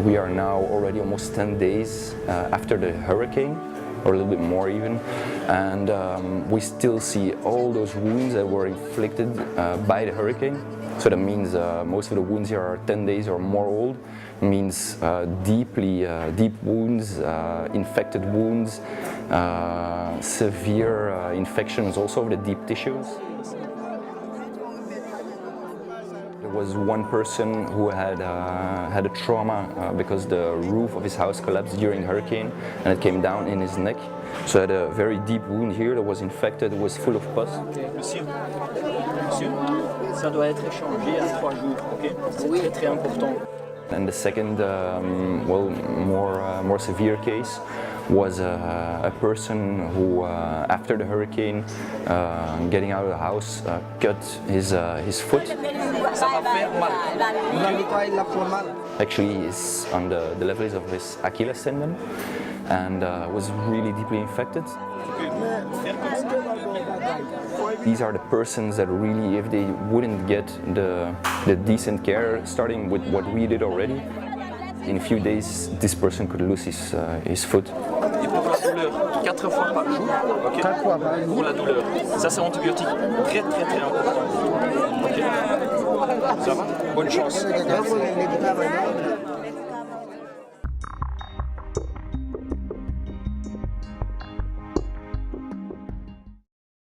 We are now already almost 10 days after the hurricane, or a little bit more even, and we still see all those wounds that were inflicted by the hurricane. So that means most of the wounds here are 10 days or more old. It means deep wounds, infected wounds, severe infections also of the deep tissues. There was one person who had a trauma because the roof of his house collapsed during the hurricane and it came down in his neck. So he had a very deep wound here that was infected, it was full of pus. Monsieur, ça doit être échangé à 3 jours, ok? C'est très important. And the second, more severe case was a person who, after the hurricane, getting out of the house, cut his foot. Actually, it's on the levels of his Achilles tendon, and was really deeply infected. These are the persons that really, if they wouldn't get the decent care, starting with what we did already, in a few days, this person could lose his foot. Et pour la douleur, 4 fois par jour, okay? 4 fois par jour. Pour la douleur, ça c'est antibiotique, très important. Okay? Ça va? Bonne chance.